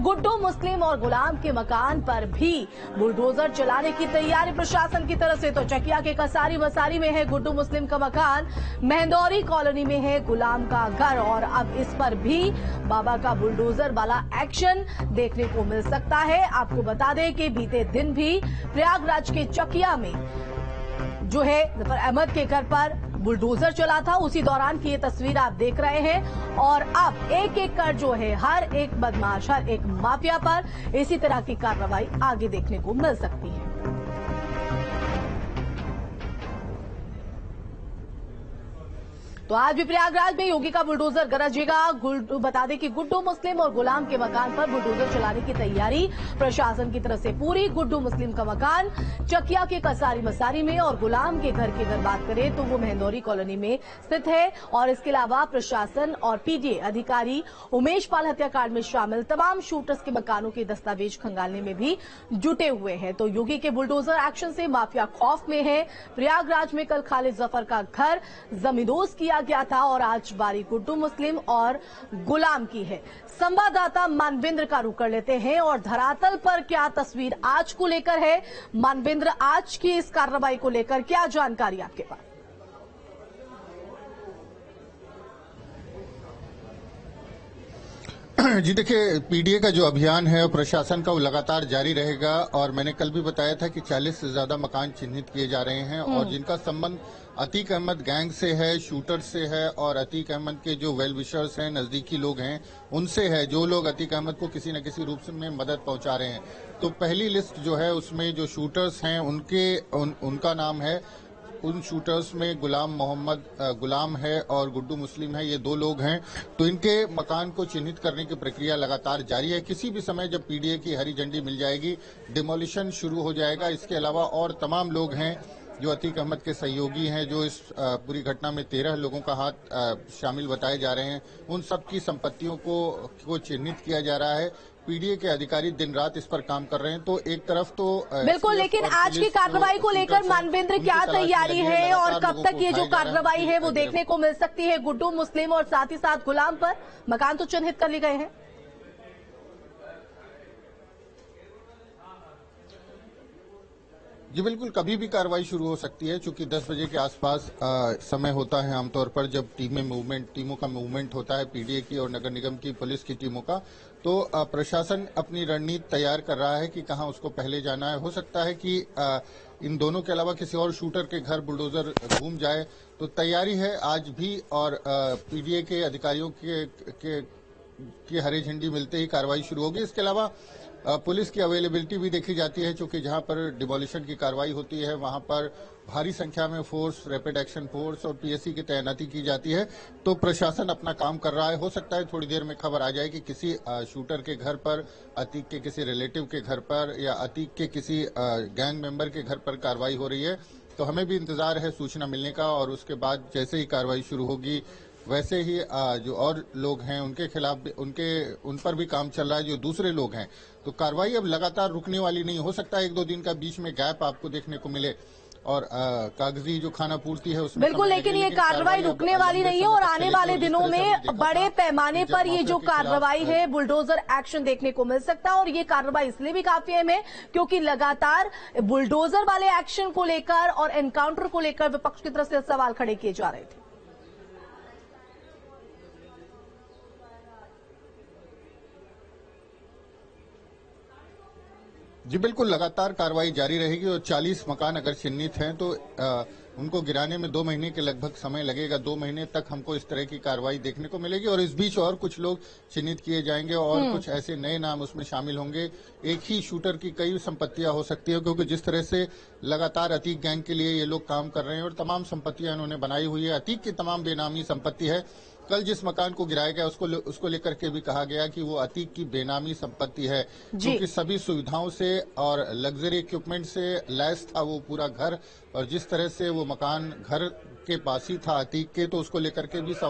गुड्डू मुस्लिम और गुलाम के मकान पर भी बुलडोजर चलाने की तैयारी प्रशासन की तरफ से। तो चकिया के कसारी वसारी में है गुड्डू मुस्लिम का मकान, मेहंदौरी कॉलोनी में है गुलाम का घर और अब इस पर भी बाबा का बुलडोजर वाला एक्शन देखने को मिल सकता है। आपको बता दें कि बीते दिन भी प्रयागराज के चकिया में जो है जफर अहमद के घर पर बुलडोजर चला था, उसी दौरान की ये तस्वीर आप देख रहे हैं। और अब एक एक कर जो है हर एक बदमाश, हर एक माफिया पर इसी तरह की कार्रवाई आगे देखने को मिल सकती है। तो आज भी प्रयागराज में योगी का बुलडोजर गरजेगा। बता दें कि गुड्डू मुस्लिम और गुलाम के मकान पर बुलडोजर चलाने की तैयारी प्रशासन की तरफ से पूरी। गुड्डू मुस्लिम का मकान चकिया के कसारी मसारी में और गुलाम के घर की अगर बात करें तो वो मेहंदौरी कॉलोनी में स्थित है। और इसके अलावा प्रशासन और पीडीए अधिकारी उमेश पाल हत्याकांड में शामिल तमाम शूटर्स के मकानों के दस्तावेज खंगालने में भी जुटे हुए हैं। तो योगी के बुलडोजर एक्शन से माफिया खौफ में है। प्रयागराज में कल खालिद जफर का घर जमींदोज किया गया था और आज बारी गुड्डू मुस्लिम और गुलाम की है। संवाददाता मानवेंद्र का रुख कर लेते हैं और धरातल पर क्या तस्वीर आज को लेकर है। मानवेंद्र, आज की इस कार्रवाई को लेकर क्या जानकारी आपके पास? जी देखिए, पीडीए का जो अभियान है प्रशासन का वो लगातार जारी रहेगा और मैंने कल भी बताया था कि 40 से ज्यादा मकान चिन्हित किए जा रहे हैं और जिनका संबंध अतीक अहमद गैंग से है, शूटर से है और अतीक अहमद के जो वेल विशर्स हैं, नजदीकी लोग हैं, उनसे है, जो लोग अतीक अहमद को किसी न किसी रूप में मदद पहुंचा रहे हैं। तो पहली लिस्ट जो है उसमें जो शूटर्स हैं उनका नाम है। उन शूटर्स में गुलाम है और गुड्डू मुस्लिम है, ये दो लोग हैं। तो इनके मकान को चिन्हित करने की प्रक्रिया लगातार जारी है। किसी भी समय जब पीडीए की हरी झंडी मिल जाएगी, डिमोलिशन शुरू हो जाएगा। इसके अलावा और तमाम लोग हैं जो अतीक अहमद के सहयोगी हैं, जो इस पूरी घटना में 13 लोगों का हाथ शामिल बताए जा रहे हैं, उन सबकी संपत्तियों को चिन्हित किया जा रहा है। पीडीए के अधिकारी दिन रात इस पर काम कर रहे हैं। तो एक तरफ तो बिल्कुल, लेकिन आज की कार्रवाई को लेकर मानवेंद्र क्या तैयारी है और कब तक ये जो कार्रवाई है वो देखने को मिल सकती है? गुड्डू मुस्लिम और साथ ही साथ गुलाम पर मकान तो चिन्हित कर लिए गए हैं। जी बिल्कुल, कभी भी कार्रवाई शुरू हो सकती है, क्योंकि 10 बजे के आसपास समय होता है आमतौर पर जब टीमों का मूवमेंट होता है, पीडीए की और नगर निगम की, पुलिस की टीमों का। तो प्रशासन अपनी रणनीति तैयार कर रहा है कि कहां उसको पहले जाना है। हो सकता है कि इन दोनों के अलावा किसी और शूटर के घर बुलडोजर घूम जाए, तो तैयारी है आज भी। और पीडीए के अधिकारियों की हरी झंडी मिलते ही कार्रवाई शुरू होगी। इसके अलावा पुलिस की अवेलेबिलिटी भी देखी जाती है, क्योंकि जहां पर डिमोलिशन की कार्रवाई होती है वहां पर भारी संख्या में फोर्स, रैपिड एक्शन फोर्स और पीएससी की तैनाती की जाती है। तो प्रशासन अपना काम कर रहा है। हो सकता है थोड़ी देर में खबर आ जाए कि किसी शूटर के घर पर, अतीक के किसी रिलेटिव के घर पर या अतीक के किसी गैंग मेंबर के घर पर कार्रवाई हो रही है। तो हमें भी इंतजार है सूचना मिलने का और उसके बाद जैसे ही कार्रवाई शुरू होगी वैसे ही जो और लोग हैं उनके खिलाफ भी, उन पर भी काम चल रहा है, जो दूसरे लोग हैं। तो कार्रवाई अब लगातार रुकने वाली नहीं। हो सकता है 1-2 दिन का बीच में गैप आपको देखने को मिले और कागजी जो खाना पूर्ति है उसमें बिल्कुल, लेकिन ये कार्रवाई रुकने वाली नहीं है और आने वाले दिनों में बड़े पैमाने पर ये जो कार्रवाई है बुलडोजर एक्शन देखने को मिल सकता है। और ये कार्रवाई इसलिए भी काफी अहम है क्योंकि लगातार बुलडोजर वाले एक्शन को लेकर और एनकाउंटर को लेकर विपक्ष की तरफ से सवाल खड़े किए जा रहे थे। जी बिल्कुल, लगातार कार्रवाई जारी रहेगी और 40 मकान अगर चिन्हित हैं तो उनको गिराने में 2 महीने के लगभग समय लगेगा। 2 महीने तक हमको इस तरह की कार्रवाई देखने को मिलेगी और इस बीच और कुछ लोग चिन्हित किए जाएंगे और कुछ ऐसे नए नाम उसमें शामिल होंगे। एक ही शूटर की कई संपत्तियां हो सकती है, क्योंकि जिस तरह से लगातार अतीक गैंग के लिए ये लोग काम कर रहे हैं और तमाम संपत्तियां इन्होंने बनाई हुई है। अतीक की तमाम बेनामी संपत्ति है। कल जिस मकान को गिराया गया उसको लेकर के भी कहा गया कि वो अतीक की बेनामी संपत्ति है, क्योंकि सभी सुविधाओं से और लग्जरी इक्विपमेंट से लैस था वो पूरा घर। और जिस तरह से वो मकान घर के पास ही था अतीक के, तो उसको लेकर के भी सवाल